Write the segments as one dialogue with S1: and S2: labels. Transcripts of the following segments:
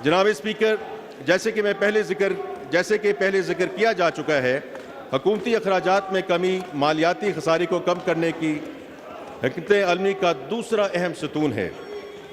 S1: جناب اسپیکر، جیسے کہ پہلے ذکر کیا جا چکا ہے، حکومتی اخراجات میں کمی مالیاتی خسارے کو کم کرنے کی حکمت عملی کا دوسرا اہم ستون ہے۔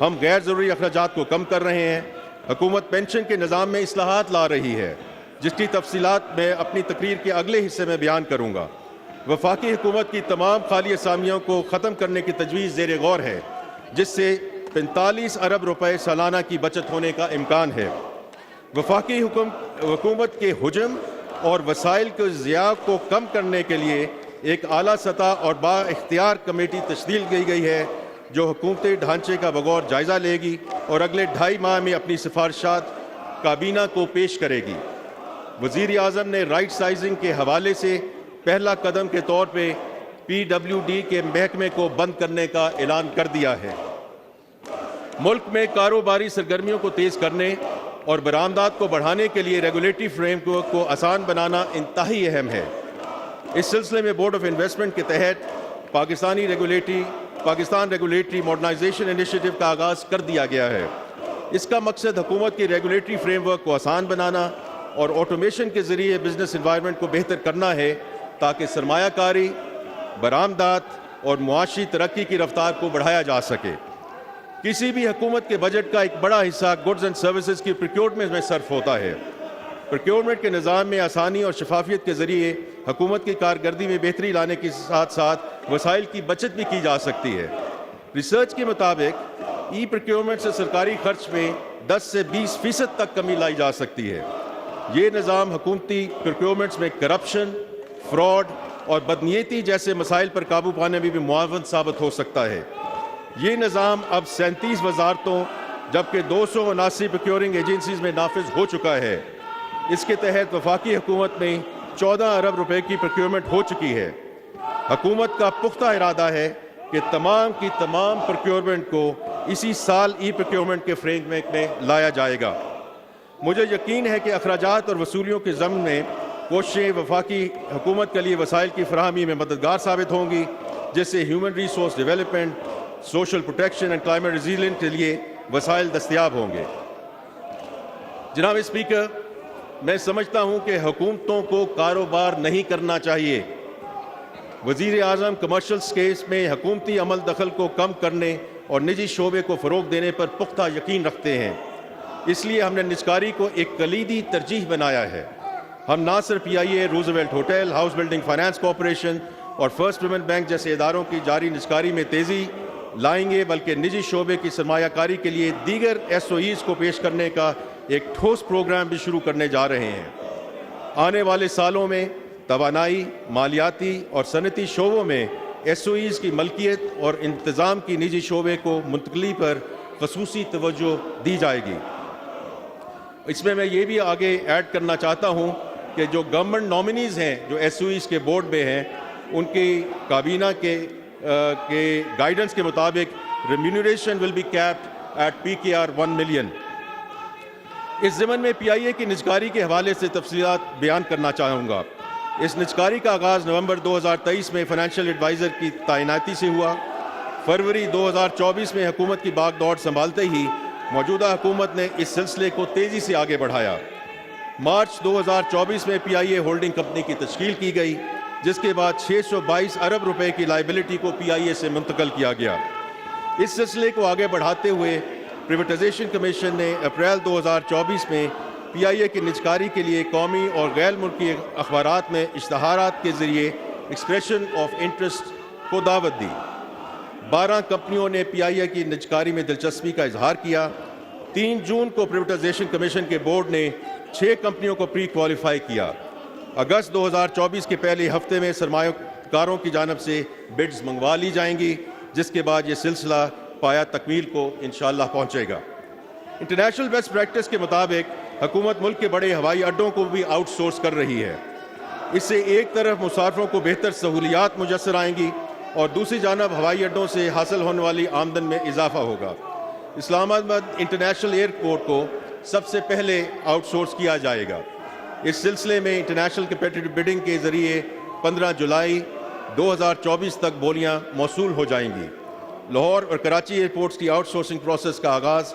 S1: ہم غیر ضروری اخراجات کو کم کر رہے ہیں۔ حکومت پینشن کے نظام میں اصلاحات لا رہی ہے، جس کی تفصیلات میں اپنی تقریر کے اگلے حصے میں بیان کروں گا۔ وفاقی حکومت کی تمام خالی اسامیوں کو ختم کرنے کی تجویز زیر غور ہے، جس سے 45 ارب روپے سالانہ کی بچت ہونے کا امکان ہے۔ وفاقی حکومت کے حجم اور وسائل کے ضیاع کو کم کرنے کے لیے ایک اعلیٰ سطح اور با اختیار کمیٹی تشکیل کی گئی ہے، جو حکومتی ڈھانچے کا بغور جائزہ لے گی اور اگلے 2.5 ماہ میں اپنی سفارشات کابینہ کو پیش کرے گی۔ وزیر اعظم نے رائٹ سائزنگ کے حوالے سے پہلا قدم کے طور پہ PWD کے محکمے کو بند کرنے کا اعلان کر دیا ہے۔ ملک میں کاروباری سرگرمیوں کو تیز کرنے اور برآمدات کو بڑھانے کے لیے ریگولیٹری فریم ورک کو آسان بنانا انتہائی اہم ہے۔ اس سلسلے میں بورڈ آف انویسٹمنٹ کے تحت پاکستان ریگولیٹری ماڈرنائزیشن انیشیٹو کا آغاز کر دیا گیا ہے۔ اس کا مقصد حکومت کی ریگولیٹری فریم ورک کو آسان بنانا اور آٹومیشن کے ذریعے بزنس انوائرمنٹ کو بہتر کرنا ہے، تاکہ سرمایہ کاری، برآمدات اور معاشی ترقی کی رفتار کو بڑھایا جا سکے۔ کسی بھی حکومت کے بجٹ کا ایک بڑا حصہ گڈز اینڈ سروسز کی پروکیورمنٹ میں صرف ہوتا ہے۔ پروکیورمنٹ کے نظام میں آسانی اور شفافیت کے ذریعے حکومت کی کارکردگی میں بہتری لانے کے ساتھ ساتھ وسائل کی بچت بھی کی جا سکتی ہے۔ ریسرچ کے مطابق ای پروکیورمنٹ سے سرکاری خرچ میں 10 سے 20% تک کمی لائی جا سکتی ہے۔ یہ نظام حکومتی پروکیورمنٹس میں کرپشن، فراڈ اور بدنیتی جیسے مسائل پر قابو پانے میں بھی معاون ثابت ہو سکتا ہے۔ یہ نظام اب 37 وزارتوں جبکہ 279 پروکیورنگ ایجنسیز میں نافذ ہو چکا ہے۔ اس کے تحت وفاقی حکومت میں 14 ارب روپے کی پروکیورمنٹ ہو چکی ہے۔ حکومت کا پختہ ارادہ ہے کہ تمام کی تمام پروکیورمنٹ کو اسی سال ای پروکیورمنٹ کے فریم ورک میں لایا جائے گا۔ مجھے یقین ہے کہ اخراجات اور وصولیوں کے ضمن میں کوششیں وفاقی حکومت کے لیے وسائل کی فراہمی میں مددگار ثابت ہوں گی، جس سے human resource development, social protection اور کلائمیٹ ریزیلینس کے لیے وسائل دستیاب ہوں گے۔ جناب اسپیکر، میں سمجھتا ہوں کہ حکومتوں کو کاروبار نہیں کرنا چاہیے۔ وزیر اعظم کمرشل اسپیس میں حکومتی عمل دخل کو کم کرنے اور نجی شعبے کو فروغ دینے پر پختہ یقین رکھتے ہیں۔ اس لیے ہم نے نجکاری کو ایک کلیدی ترجیح بنایا ہے۔ ہم نہ صرف PIA، Roosevelt hotel, house building finance corporation اور فرسٹ ویمن بینک جیسے اداروں کی جاری نجکاری میں تیزی لائیں گے، بلکہ نجی شعبے کی سرمایہ کاری کے لیے دیگر SOEs کو پیش کرنے کا ایک ٹھوس پروگرام بھی شروع کرنے جا رہے ہیں۔ آنے والے سالوں میں توانائی، مالیاتی اور صنعتی شعبوں میں SOEs کی ملکیت اور انتظام کی نجی شعبے کو منتقلی پر خصوصی توجہ دی جائے گی۔ اس میں یہ بھی آگے ایڈ کرنا چاہتا ہوں کہ جو گورنمنٹ نامنیز ہیں جو SOEs کے بورڈ میں ہیں، ان کی کابینہ کے گائیڈنس کے مطابق remuneration will be capped at PKR 1 million. اس ضمن میں PIA کی نجکاری کے حوالے سے تفصیلات بیان کرنا چاہوں گا۔ اس نجکاری کا آغاز نومبر 2023 میں فائنینشیل ایڈوائزر کی تعیناتی سے ہوا۔ فروری 2024 میں حکومت کی باغ دوڑ سنبھالتے ہی موجودہ حکومت نے اس سلسلے کو تیزی سے آگے بڑھایا۔ مارچ 2024 میں PIA ہولڈنگ کمپنی کی تشکیل کی گئی، جس کے بعد 622 ارب روپے کی لائبلٹی کو PIA سے منتقل کیا گیا۔ اس سلسلے کو آگے بڑھاتے ہوئے پریویٹائزیشن کمیشن نے اپریل 2024 میں PIA کی نجکاری کے لیے قومی اور غیر ملکی اخبارات میں اشتہارات کے ذریعے ایکسپریشن آف انٹرسٹ کو دعوت دی۔ 12 کمپنیوں نے PIA کی نجکاری میں دلچسپی کا اظہار کیا۔ 3 جون کو پریویٹائزیشن کمیشن کے بورڈ نے 6 کمپنیوں کو پری کوالیفائی کیا۔ اگست 2024 کے پہلے ہفتے میں سرمایہ کاروں کی جانب سے بڈز منگوا لی جائیں گی، جس کے بعد یہ سلسلہ پایہ تکمیل کو انشاءاللہ پہنچے گا۔ انٹرنیشنل بیسٹ پریکٹس کے مطابق حکومت ملک کے بڑے ہوائی اڈوں کو بھی آؤٹ سورس کر رہی ہے۔ اس سے ایک طرف مسافروں کو بہتر سہولیات میسر آئیں گی اور دوسری جانب ہوائی اڈوں سے حاصل ہونے والی آمدن میں اضافہ ہوگا۔ اسلام آباد انٹرنیشنل ایئرپورٹ کو سب سے پہلے آؤٹ سورس کیا جائے گا۔ اس سلسلے میں انٹرنیشنل کمپیٹیٹو بڈنگ کے ذریعے 15 جولائی 2024 تک بولیاں موصول ہو جائیں گی۔ لاہور اور کراچی ایئرپورٹس کی آؤٹ سورسنگ پروسیس کا آغاز